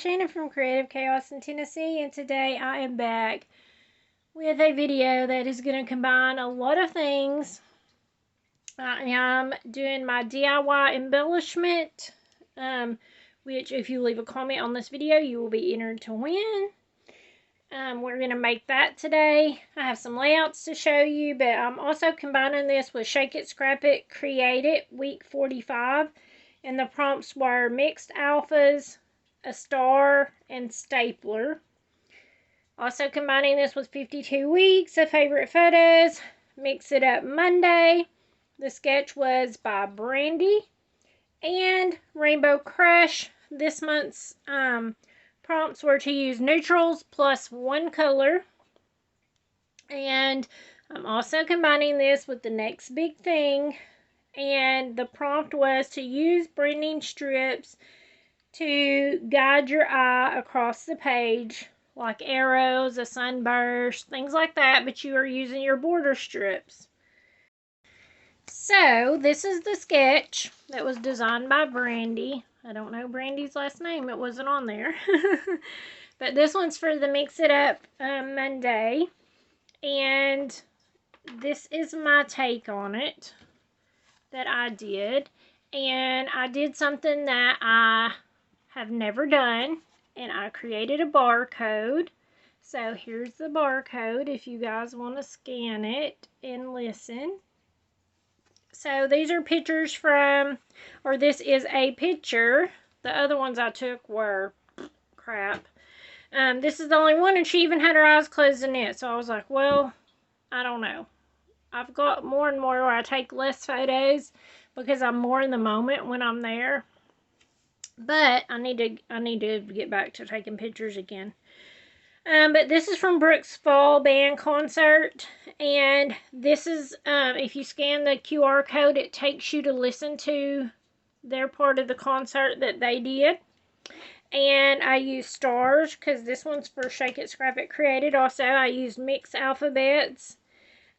Shannon from Creative Chaos in Tennessee, and today I am back with a video that is going to combine a lot of things. I am doing my DIY embellishment, which if you leave a comment on this video, you will be entered to win. We're going to make that today. I have some layouts to show you, but I'm also combining this with Shake It, Scrap It, Create It, week 45. And the prompts were mixed alphas, a star, and stapler. Also combining this with 52 weeks of favorite photos. Mix It Up Monday. The sketch was by Brandy. And Rainbow Crush. This month's prompts were to use neutrals plus one color. And I'm also combining this with the next big thing. And the prompt was to use blending strips to guide your eye across the page, like arrows, a sunburst, things like that, but you are using your border strips. So this is the sketch that was designed by Brandy. I don't know Brandy's last name, it wasn't on there. But this one's for the Mix It Up Monday. And this is my take on it that I did, and I did something that I have never done, and I created a barcode. So here's the barcode if you guys want to scan it and listen. So these are pictures from, or this is a picture. The other ones I took were crap. This is the only one, and she even had her eyes closed in it, so I was like, well, I don't know. I've got more and more where I take less photos because I'm more in the moment when I'm there. But I need to get back to taking pictures again. But this is from Brooke's Fall Band Concert. And this is, if you scan the QR code, it takes you to listen to their part of the concert that they did. And I used stars because this one's for Shake It, Scrap It, Create It. Also, I used mixed alphabets.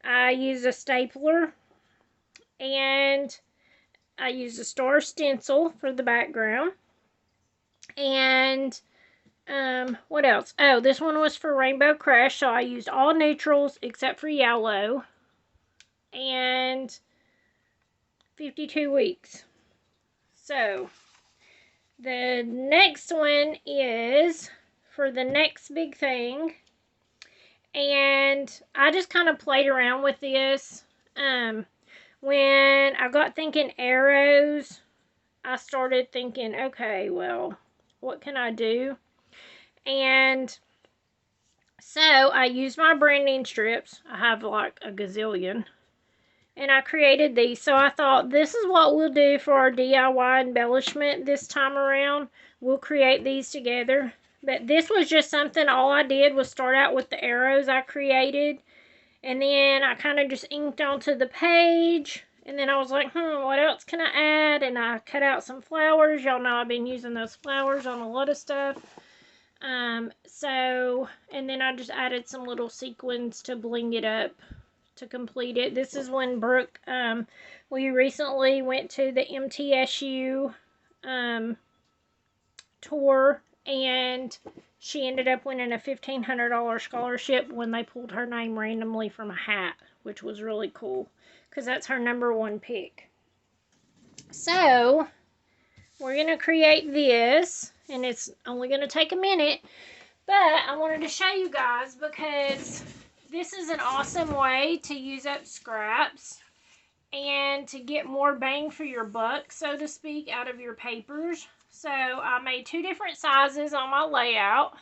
I used a stapler, and I used a star stencil for the background. And what else? Oh, this one was for Rainbow Crush, so I used all neutrals except for yellow. And 52 weeks. So the next one is for the next big thing. And I just kind of played around with this. When I got thinking arrows, I started thinking, okay, well, what can I do? And so I used my branding strips. I have like a gazillion. And I created these. So I thought, this is what we'll do for our DIY embellishment this time around. We'll create these together. But this was just something, all I did was start out with the arrows I created. And then I kind of just inked onto the page. And then I was like, what else can I add? And I cut out some flowers. Y'all know I've been using those flowers on a lot of stuff. And then I just added some little sequins to bling it up to complete it. This is when Brooke, we recently went to the MTSU tour. And she ended up winning a $1,500 scholarship when they pulled her name randomly from a hat, which was really cool because that's her #1 pick. So we're going to create this, and it's only going to take a minute, but I wanted to show you guys because this is an awesome way to use up scraps and to get more bang for your buck, so to speak, out of your papers. So I made 2 different sizes on my layout.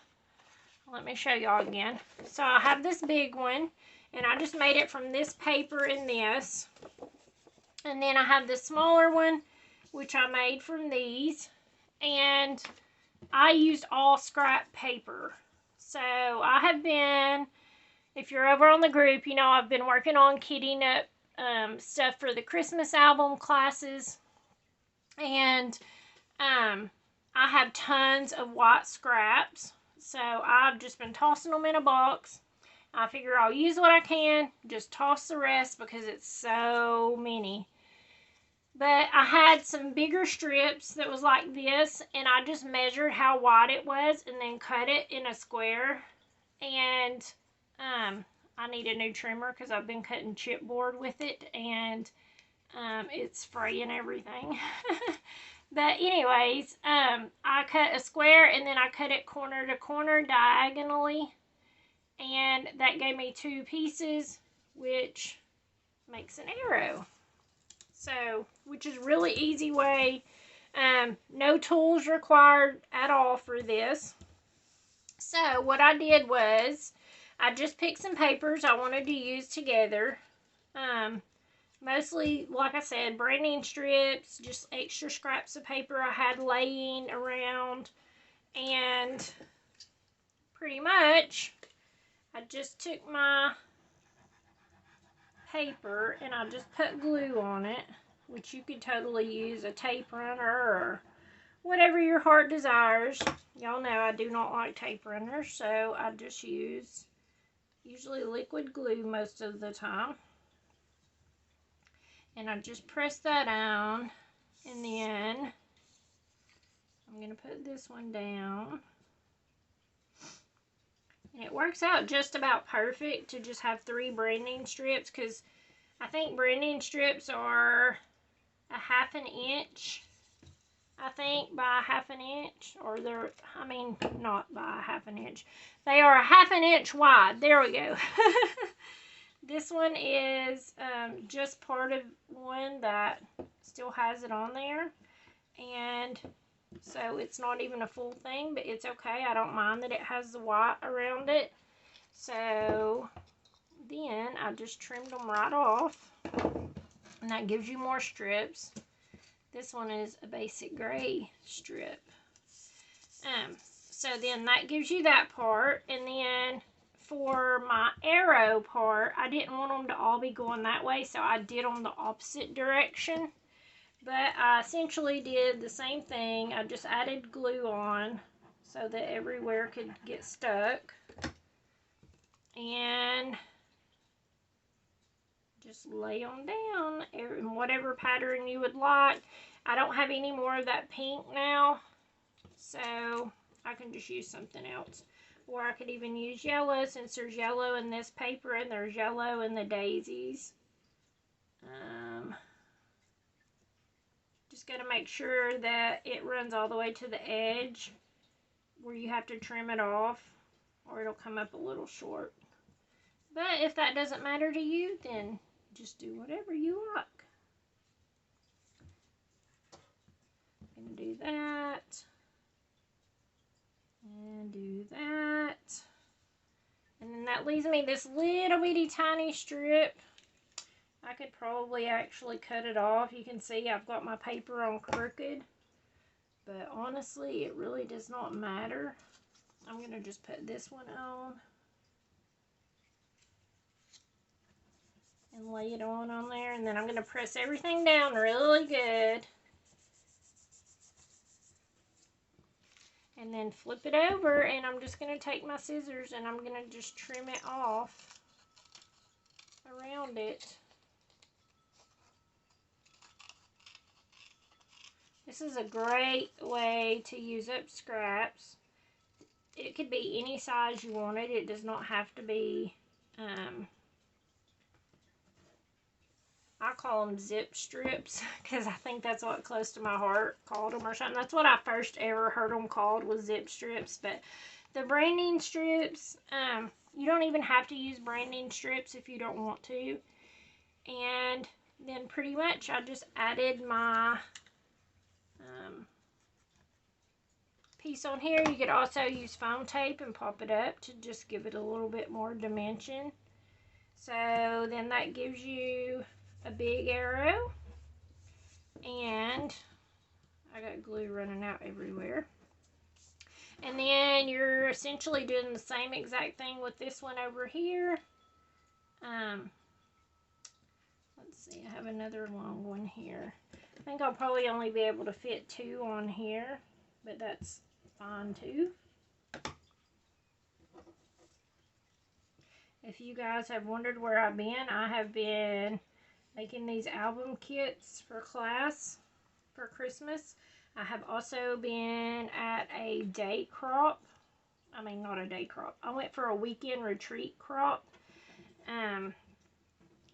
Let me show y'all again. So I have this big one, and I just made it from this paper and this. And then I have this smaller one, which I made from these. And I used all scrap paper. So I have been, if you're over on the group, you know I've been working on kitting up stuff for the Christmas album classes. And I have tons of white scraps, so I've just been tossing them in a box. I figure I'll use what I can, just toss the rest because it's so many. But I had some bigger strips that was like this, and I just measured how wide it was and then cut it in a square. And I need a new trimmer because I've been cutting chipboard with it, and it's fraying everything. But anyways, I cut a square and then I cut it corner to corner diagonally, and that gave me 2 pieces, which makes an arrow. So, which is really easy way. No tools required at all for this. So what I did was I just picked some papers I wanted to use together. Mostly, like I said, branding strips, just extra scraps of paper I had laying around. And pretty much I just took my paper and I just put glue on it, which you could totally use a tape runner or whatever your heart desires. Y'all know I do not like tape runners, so I just use usually liquid glue most of the time. And I just press that on, and then I'm going to put this one down. And it works out just about perfect to just have 3 branding strips, because I think branding strips are a 1/2 inch, I think, by a 1/2 inch, or they're, I mean, not by a 1/2 inch. They are a 1/2 inch wide. There we go. This one is just part of one that still has it on there, and so it's not even a full thing, but it's okay. I don't mind that it has the white around it. So then I just trimmed them right off, and that gives you more strips. This one is a basic gray strip. So then that gives you that part, and then for my arrow part, I didn't want them to all be going that way, so I did them the opposite direction. But I essentially did the same thing. I just added glue on so that everywhere could get stuck. And just lay them down in whatever pattern you would like. I don't have any more of that pink now, so I can just use something else. Or I could even use yellow, since there's yellow in this paper and there's yellow in the daisies. Just got to make sure that it runs all the way to the edge where you have to trim it off, or it'll come up a little short. But if that doesn't matter to you, then just do whatever you like. I'm going to do that. And do that. And then that leaves me this little bitty tiny strip. I could probably actually cut it off. You can see I've got my paper on crooked. But honestly, it really does not matter. I'm going to just put this one on. And lay it on there. And then I'm going to press everything down really good. And then flip it over, and I'm just going to take my scissors and I'm going to just trim it off around it. This is a great way to use up scraps. It could be any size you wanted. It does not have to be, I call them zip strips, because I think that's what Close to My Heart called them or something. That's what I first ever heard them called, was zip strips. But the branding strips, you don't even have to use branding strips if you don't want to. And then pretty much I just added my piece on here. You could also use foam tape and pop it up to just give it a little bit more dimension. So then that gives you a big arrow, and I got glue running out everywhere. And then you're essentially doing the same exact thing with this one over here. Let's see, I have another long one here. I think I'll probably only be able to fit 2 on here, but that's fine too. If you guys have wondered where I've been, I have been making these album kits for class for Christmas. I have also been at a day crop. I mean, not a day crop. I went for a weekend retreat crop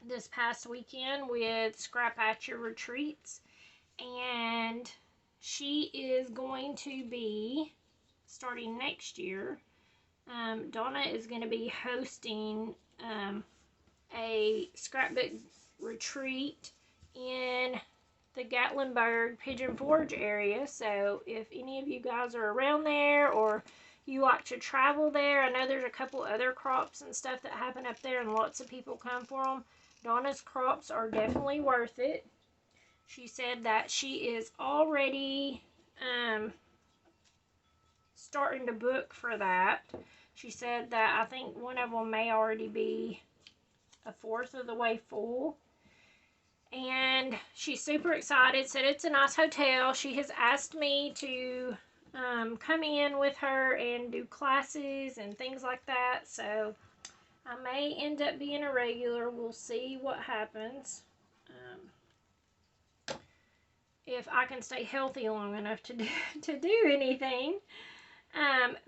this past weekend with Scrap At Your Retreats. And she is going to be, starting next year, Donna is going to be hosting a scrapbook retreat in the Gatlinburg Pigeon Forge area. So if any of you guys are around there or you like to travel there, I know there's a couple other crops and stuff that happen up there and lots of people come for them. Donna's crops are definitely worth it. She said that she is already starting to book for that. She said that I think one of them may already be a fourth of the way full. And she's super excited, said it's a nice hotel. She has asked me to come in with her and do classes and things like that. So I may end up being a regular. We'll see what happens. If I can stay healthy long enough to do anything.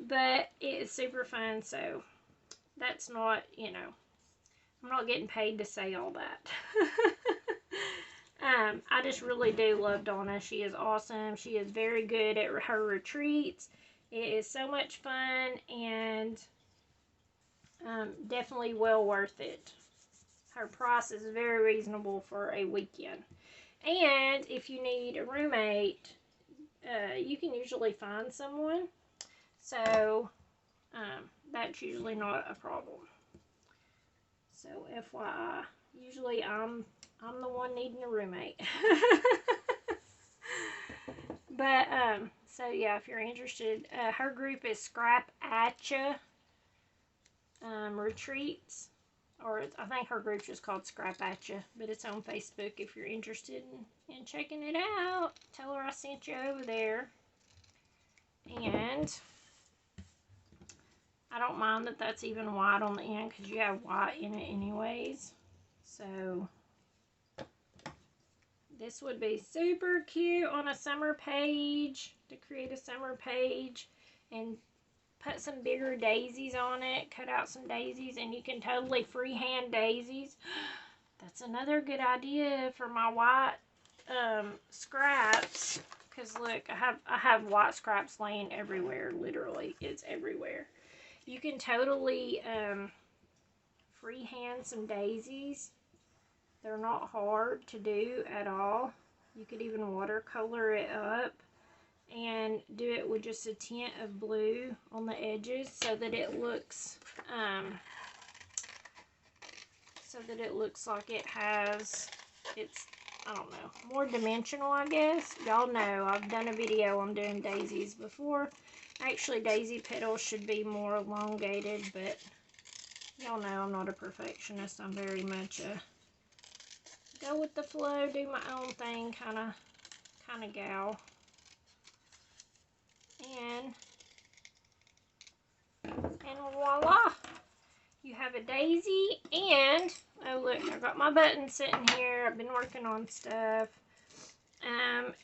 But it is super fun, so that's not, you know, I'm not getting paid to say all that. I just really do love Donna. She is awesome. She is very good at her retreats. It is so much fun and definitely well worth it. Her price is very reasonable for a weekend. And if you need a roommate, you can usually find someone. So that's usually not a problem. So FYI, usually I'm the one needing a roommate. But so yeah, if you're interested, her group is Scrap At Ya Retreats, or I think her group is called Scrap At Ya, but it's on Facebook if you're interested in checking it out. Tell her I sent you over there. And I don't mind that that's even white on the end because you have white in it anyways. So this would be super cute on a summer page, to create a summer page and put some bigger daisies on it. Cut out some daisies and you can totally freehand daisies. That's another good idea for my white scraps. Because look, I have white scraps laying everywhere. Literally, it's everywhere. You can totally freehand some daisies. They're not hard to do at all. You could even watercolor it up and do it with just a tint of blue on the edges so that it looks like it has, it's, I don't know, more dimensional, I guess. Y'all know I've done a video on doing daisies before. Actually, daisy petals should be more elongated, but y'all know I'm not a perfectionist. I'm very much a go with the flow, do my own thing kind of gal. And voila, you have a daisy. And oh look, I got my buttons sitting here. I've been working on stuff.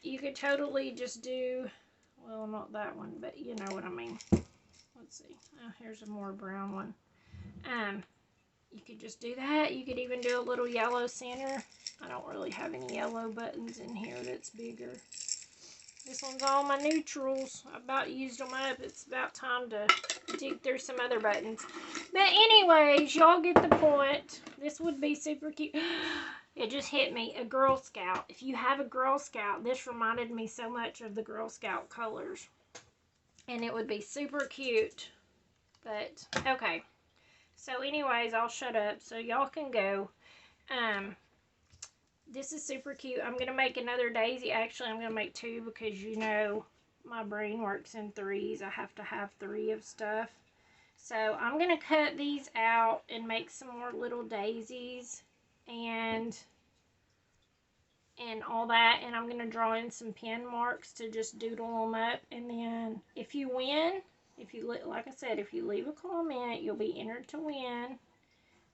You could totally just do, well, not that one, but you know what I mean. Let's see. Oh, here's a more brown one. You could just do that. You could even do a little yellow center. I don't really have any yellow buttons in here that's bigger. This one's all my neutrals. I about used them up. It's about time to dig through some other buttons. But anyways, y'all get the point. This would be super cute. It just hit me. A Girl Scout. If you have a Girl Scout, this reminded me so much of the Girl Scout colors. And it would be super cute. But, okay. So anyways, I'll shut up so y'all can go. This is super cute. I'm going to make another daisy. Actually, I'm going to make two because, you know, my brain works in threes. I have to have 3 of stuff. So I'm going to cut these out and make some more little daisies and all that. And I'm going to draw in some pen marks to just doodle them up. And then if you win, like I said, if you leave a comment, you'll be entered to win.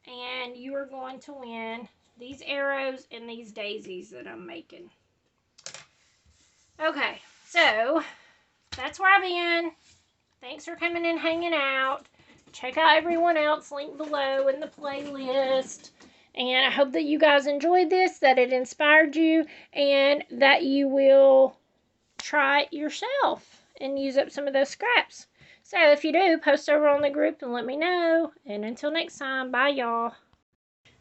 And you are going to win these arrows and these daisies that I'm making. Okay, so that's where I've been. Thanks for coming and hanging out. Check out everyone else linked below in the playlist. And I hope that you guys enjoyed this, that it inspired you, and that you will try it yourself and use up some of those scraps. So if you do, post over on the group and let me know. And until next time, bye y'all.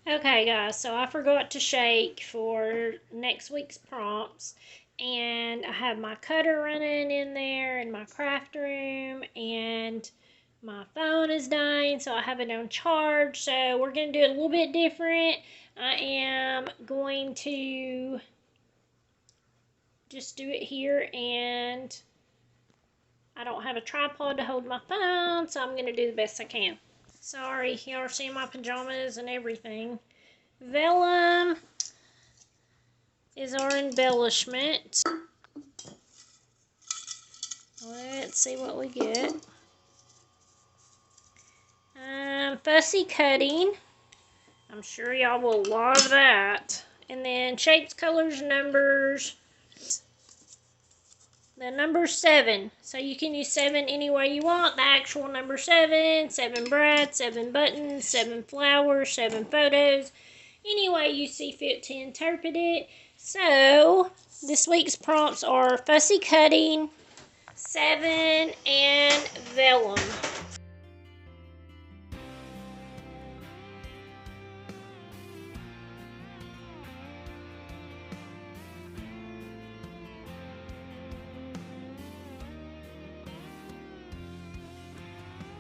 Okay guys, so I forgot to shake for next week's prompts. And I have my cutter running in there in my craft room, and my phone is dying, so I have it on charge. So we're going to do it a little bit different. I am going to just do it here, and I don't have a tripod to hold my phone, so I'm going to do the best I can. Sorry, y'all are seeing my pajamas and everything. Vellum is our embellishment. Let's see what we get. Fussy cutting. I'm sure y'all will love that. And then shapes, colors, numbers. The number 7. So you can use 7 any way you want. The actual number 7, 7 breath, 7 buttons, 7 flowers, 7 photos. Any way you see fit to interpret it. So this week's prompts are fussy cutting, 7, and vellum.